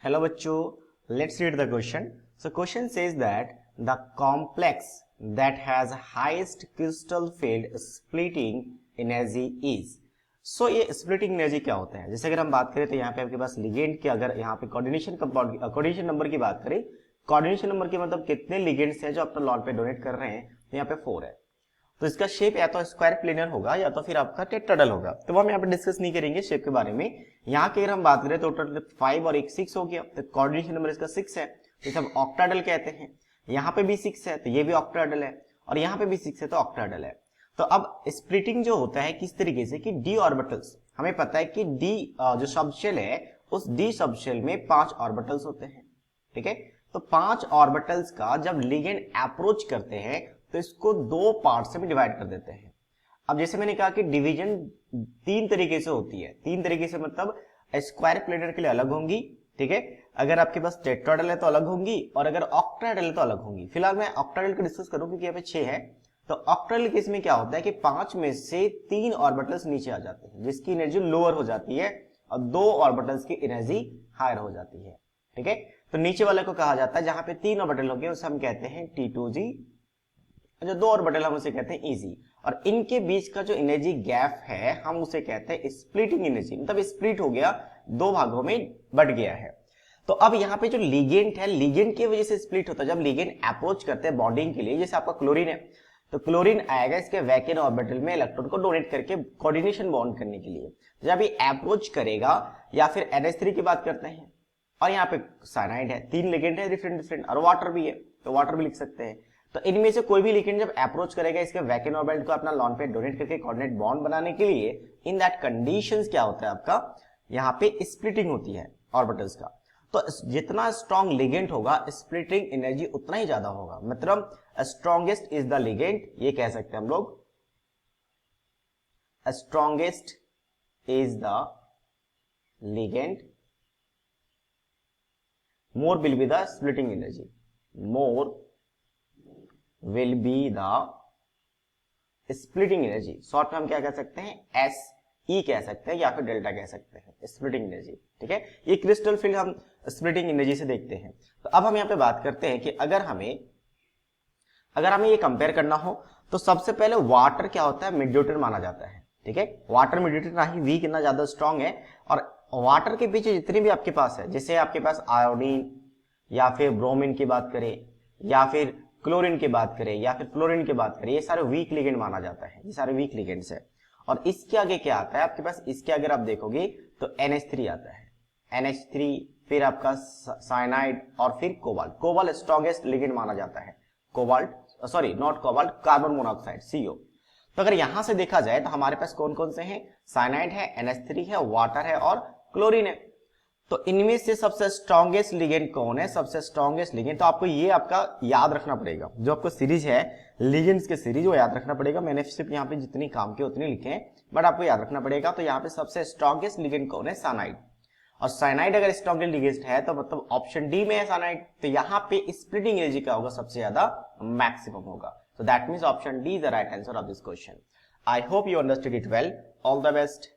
Hello बच्चों, let's read the question. So question says that the complex that has highest crystal field splitting energy is. So ये splitting energy क्या होता है? जैसे अगर हम बात करें तो यहाँ पे आपके पास लिगेंड की, अगर यहाँ पे कोऑर्डिनेशन कंपाउंड कोऑर्डिनेशन नंबर की बात करें, कोऑर्डिनेशन नंबर की मतलब कितने लिगेंड्स हैं जो अपना लॉन पे डोनेट कर रहे हैं, तो यहाँ पे 4 है। तो इसका शेप या तो स्क्वायर प्लेनर होगा या तो फिर आपका टेट्राहेड्रल होगा, तो वो हम यहाँ पे डिस्कस नहीं करेंगे शेप के बारे में। यहाँ की अगर हम बात करें तो टोटल 5 और 1 6 हो गया, तो कोऑर्डिनेशन नंबर इसका 6 है, तो इसे हम ऑक्टाहेड्रल कहते हैं। यहाँ पे भी 6 है तो ये भी ऑक्टाहेड्रल है, और यहाँ पे भी 6 है तो ऑक्टाहेड्रल है। तो अब स्प्लिटिंग जो होता है किस तरीके से कि डी ऑर्बिटल्स, हमें पता है कि डी जो सबशेल है उस डी सबशेल में 5 ऑर्बिटल्स होते हैं, ठीक है। तो 5 ऑर्बिटल्स का जब लिगेंड अप्रोच करते हैं तो इसको 2 पार्ट में डिवाइड कर देते हैं। अब जैसे मैंने कहा कि डिवीजन 3 तरीके से होती है, 3 तरीके से मतलब स्क्वायर प्लेनर के लिए अलग होंगी, ठीक है। अगर आपके पास टेट्राहेड्रल है तो अलग होंगी, और अगर ऑक्टाहेड्रल है तो अलग होंगी। फिलहाल मैं ऑक्टाहेड्रल को डिस्कस करूं क्योंकि यहाँ पे 6 है। तो ऑक्टाहेड्रल केस में क्या होता है कि 5 में से 3 ऑर्बिटल्स नीचे आ जाते हैं जिसकी एनर्जी लोअर हो जाती है, और 2 ऑर्बिटल्स की एनर्जी हायर हो जाती है, ठीक है। तो नीचे वाले को कहा जाता है, जहां पे 3 ऑर्बिटल होंगे उसे हम कहते हैं T2g, जो 2 ऑर्बिटल हम उसे कहते हैं Eg, और इनके बीच का जो एनर्जी गैप है हम उसे कहते हैं स्प्लिटिंग एनर्जी, मतलब स्प्लिट हो गया, 2 भागों में बट गया है। तो अब यहाँ पे जो लिगेंड है, लिगेंड की वजह से स्प्लिट होता है। जब लिगेंड अप्रोच करते हैं बॉन्डिंग के लिए, जैसे आपका क्लोरीन है तो क्लोरीन आएगा इसके वैकेंट ऑर्बिटल में इलेक्ट्रॉन को डोनेट करके कोऑर्डिनेशन बॉन्ड करने के लिए। जब ये अप्रोच करेगा, या फिर NH3 की बात करते हैं, और यहाँ पे साइनाइड है, 3 लिगेंड है डिफरेंट डिफरेंट, और वाटर भी है तो वाटर भी लिख सकते हैं। तो इनमें से कोई भी लिगेंड जब अप्रोच करेगा इसके वैकेंट ऑर्बिटल को अपना लॉन पे डोनेट करके कोऑर्डिनेट बॉन्ड बनाने के लिए, इन दैट कंडीशंस क्या होता है आपका, यहाँ पे स्प्लिटिंग होती है ऑर्बिटल्स का। तो जितना स्ट्रॉन्ग लिगेंड होगा स्प्लिटिंग एनर्जी उतना ही ज्यादा होगा, मतलब स्ट्रॉन्गेस्ट इज द लिगेंड, ये कह सकते हैं हम लोग, strongest is the ligand, more will be the splitting energy, more will be the splitting energy। Short में हम क्या कह सकते हैं, SE कह सकते हैं या फिर डेल्टा कह सकते हैं, स्प्लिटिंग एनर्जी, ठीक है। ये क्रिस्टल फील्ड हम स्प्लिटिंग एनर्जी से देखते हैं। तो अब हम यहाँ पे बात करते हैं कि अगर हमें ये कंपेयर करना हो तो सबसे पहले वाटर क्या होता है, मीडिएटर माना जाता है, ठीक है। वाटर मीडिएटर ना ही वीक ना ज्यादा स्ट्रॉन्ग है, और वाटर के पीछे जितने भी आपके पास है, जैसे आपके पास आयोडीन या फिर ब्रोमीन की बात करें, या फिर क्लोरीन की बात करें, या फिर फ्लोरीन की बात करें, ये सारे वीक लिगेंड माना जाता है, ये सारे वीक लिगेंड्स है। और इसके आगे क्या आता है आपके पास, इसके अगर आप देखोगे तो NH3 आता है, NH3, फिर आपका साइनाइड, और फिर कोबाल्ट। कोबाल्ट स्ट्रॉन्गेस्ट लिगेंड माना जाता है, cobalt, sorry not cobalt, carbon monoxide CO। तो अगर यहां से देखा जाए तो हमारे पास कौन कौन से हैं, साइनाइड है, NH3 है, वाटर है और क्लोरीन है। तो इनमें से सबसे स्ट्रॉन्गेस्ट लिगेंड कौन है, सबसे स्ट्रॉन्गेस्ट लिगेंड, तो आपको ये आपका याद रखना पड़ेगा, जो आपको सीरीज है लिगेंड्स के सीरीज वो याद रखना पड़ेगा। मैंने सिर्फ यहाँ पे जितनी काम के उतने लिखे हैं, बट आपको याद रखना पड़ेगा। तो यहाँ पे सबसे स्ट्रॉन्गेस्ट लिगेंड कौन है, साइनाइड, और साइनाइड अगर स्ट्रॉन्गेस्ट लिगेंड है तो मतलब ऑप्शन डी में है साइनाइड। तो यहाँ पे स्प्लिटिंग एनर्जी क्या होगा, सबसे ज्यादा मैक्सिमम होगा। So that means option D is the right answer of this question. I hope you understood it well. All the best.